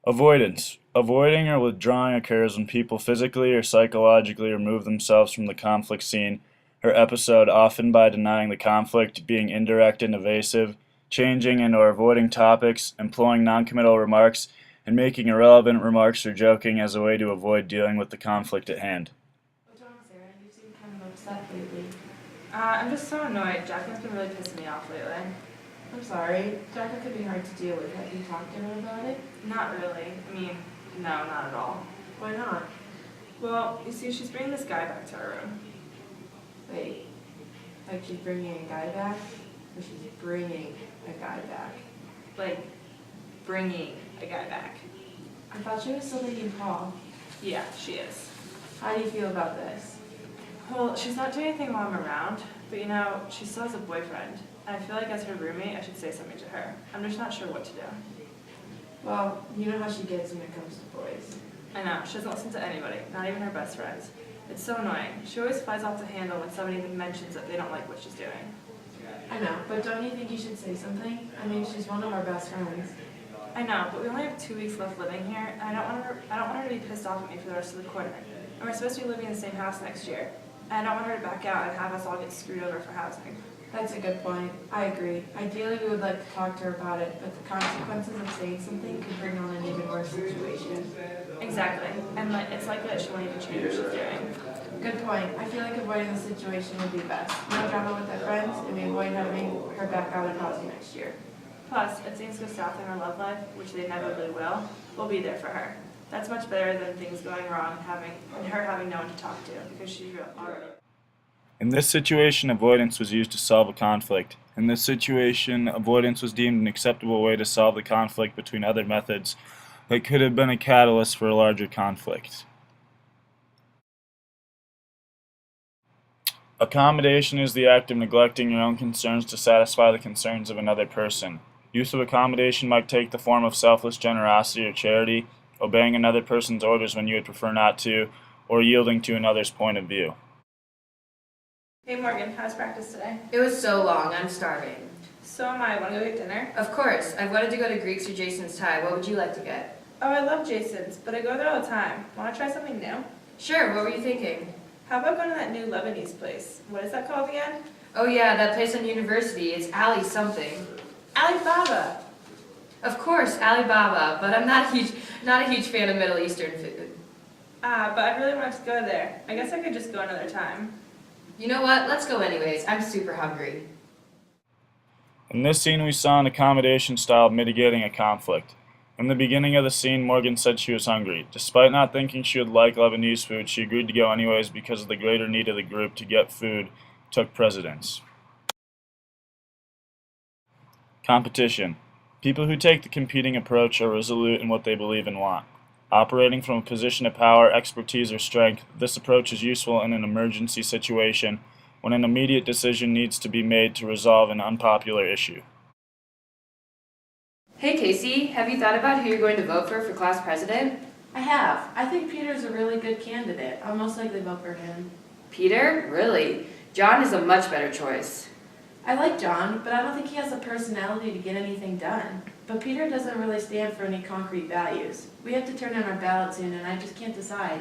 Avoidance. Avoiding or withdrawing occurs when people physically or psychologically remove themselves from the conflict scene or episode, often by denying the conflict, being indirect and evasive, changing and or avoiding topics, employing noncommittal remarks, and making irrelevant remarks or joking as a way to avoid dealing with the conflict at hand. What's wrong, Sarah? You seem kind of upset lately. I'm just so annoyed. Jacqueline's been really pissing me off lately. I'm sorry. Jacqueline could be hard to deal with. Have you talked to her about it? Not really. I mean, no, not at all. Why not? Well, you see, she's bringing this guy back to our room. Wait. Like she's bringing a guy back? Or she's bringing a guy back? Like, bringing a guy back. I thought she was still dating Paul. Yeah, she is. How do you feel about this? Well, she's not doing anything while I'm around, but you know, she still has a boyfriend. And I feel like as her roommate, I should say something to her. I'm just not sure what to do. Well, you know how she gets when it comes to boys. I know, she doesn't listen to anybody, not even her best friends. It's so annoying. She always flies off the handle when somebody even mentions that they don't like what she's doing. I know, but don't you think you should say something? I mean, she's one of our best friends. I know, but we only have 2 weeks left living here, and I don't want her to be pissed off at me for the rest of the quarter. And we're supposed to be living in the same house next year. And I don't want her to back out and have us all get screwed over for housing. That's a good point. I agree. Ideally, we would like to talk to her about it, but the consequences of saying something could bring on an even worse situation. Exactly. And it's likely that she won't even change what she's doing. Good point. I feel like avoiding the situation would be best. No drama with our friends, and we avoid having her back out in housing next year. Plus, if things go south in her love life, which they inevitably will, we'll be there for her. That's much better than things going wrong and her having no one to talk to, because she already... In this situation, avoidance was used to solve a conflict. In this situation, avoidance was deemed an acceptable way to solve the conflict between other methods that could have been a catalyst for a larger conflict. Accommodation is the act of neglecting your own concerns to satisfy the concerns of another person. Use of accommodation might take the form of selfless generosity or charity, obeying another person's orders when you would prefer not to, or yielding to another's point of view. Hey Morgan, how's practice today? It was so long, I'm starving. So am I. Want to go get dinner? Of course, I've wanted to go to Greeks or Jason's Thai. What would you like to get? Oh, I love Jason's, but I go there all the time. Want to try something new? Sure, what were you thinking? How about going to that new Lebanese place? What is that called again? Oh yeah, that place on University. It's Ali something. Alibaba! Of course, Alibaba, but I'm not a huge fan of Middle Eastern food. But I really wanted to go there. I guess I could just go another time. You know what? Let's go anyways. I'm super hungry. In this scene, we saw an accommodation style of mitigating a conflict. In the beginning of the scene, Morgan said she was hungry. Despite not thinking she would like Lebanese food, she agreed to go anyways because of the greater need of the group to get food took precedence. Competition. People who take the competing approach are resolute in what they believe and want. Operating from a position of power, expertise, or strength, this approach is useful in an emergency situation when an immediate decision needs to be made to resolve an unpopular issue. Hey Casey, have you thought about who you're going to vote for class president? I have. I think Peter's a really good candidate. I'll most likely vote for him. Peter? Really? John is a much better choice. I like John, but I don't think he has the personality to get anything done. But Peter doesn't really stand for any concrete values. We have to turn in our ballot soon, and I just can't decide.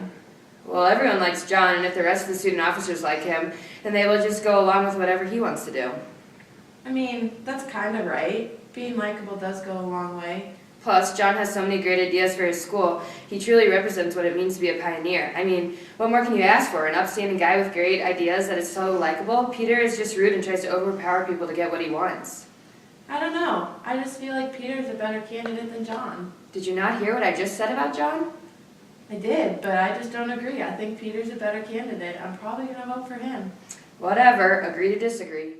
Well, everyone likes John, and if the rest of the student officers like him, then they will just go along with whatever he wants to do. I mean, that's kind of right. Being likable does go a long way. Plus, John has so many great ideas for his school. He truly represents what it means to be a pioneer. I mean, what more can you ask for? An upstanding guy with great ideas that is so likable? Peter is just rude and tries to overpower people to get what he wants. I don't know. I just feel like Peter's a better candidate than John. Did you not hear what I just said about John? I did, but I just don't agree. I think Peter's a better candidate. I'm probably going to vote for him. Whatever. Agree to disagree.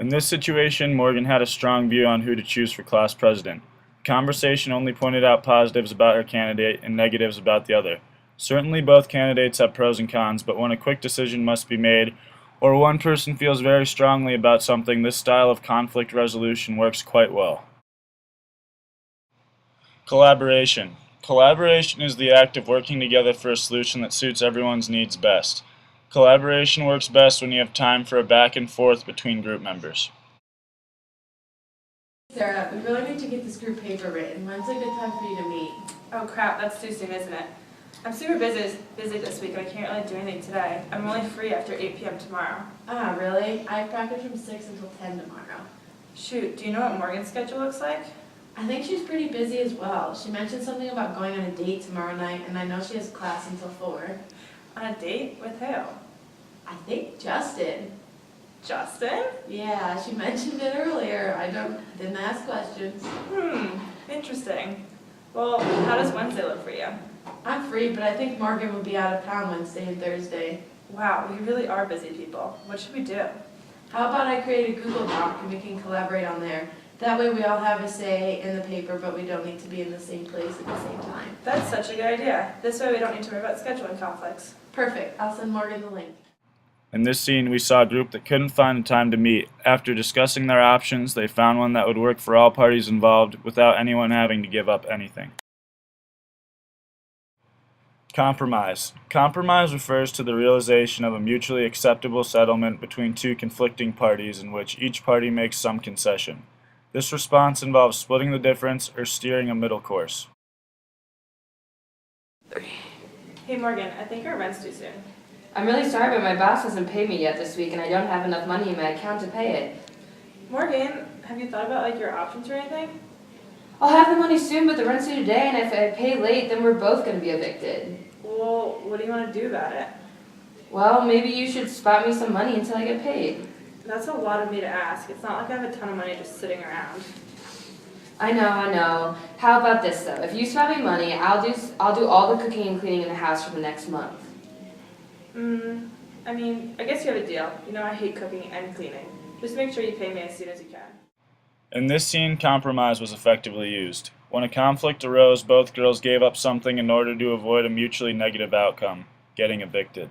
In this situation, Morgan had a strong view on who to choose for class president. The conversation only pointed out positives about her candidate and negatives about the other. Certainly both candidates have pros and cons, but when a quick decision must be made, or one person feels very strongly about something, this style of conflict resolution works quite well. Collaboration. Collaboration is the act of working together for a solution that suits everyone's needs best. Collaboration works best when you have time for a back and forth between group members. Sarah, we really need to get this group paper written. When's a good time for you to meet? Oh crap, that's too soon, isn't it? I'm super busy this week and I can't really do anything today. I'm only free after 8 p.m. tomorrow. Ah, really? I have practice from 6 until 10 tomorrow. Shoot, do you know what Morgan's schedule looks like? I think she's pretty busy as well. She mentioned something about going on a date tomorrow night, and I know she has class until 4. On a date? With who? I think Justin. Justin? Yeah, she mentioned it earlier. Didn't ask questions. Interesting. Well, how does Wednesday look for you? I'm free, but I think Morgan will be out of town Wednesday and Thursday. Wow, we really are busy people. What should we do? How about I create a Google Doc and we can collaborate on there? That way we all have a say in the paper, but we don't need to be in the same place at the same time. That's such a good idea. This way we don't need to worry about scheduling conflicts. Perfect. I'll send Morgan the link. In this scene, we saw a group that couldn't find the time to meet. After discussing their options, they found one that would work for all parties involved without anyone having to give up anything. Compromise. Compromise refers to the realization of a mutually acceptable settlement between two conflicting parties in which each party makes some concession. This response involves splitting the difference or steering a middle course. Hey Morgan, I think our rent's due soon. I'm really sorry, but my boss hasn't paid me yet this week, and I don't have enough money in my account to pay it. Morgan, have you thought about your options or anything? I'll have the money soon, but the rent's due today, and if I pay late, then we're both going to be evicted. Well, what do you want to do about it? Well, maybe you should spot me some money until I get paid. That's a lot of me to ask. It's not like I have a ton of money just sitting around. I know. How about this though? If you spot me money, I'll do all the cooking and cleaning in the house for the next month. I mean, I guess you have a deal. You know I hate cooking and cleaning. Just make sure you pay me as soon as you can. In this scene, compromise was effectively used. When a conflict arose, both girls gave up something in order to avoid a mutually negative outcome, getting evicted.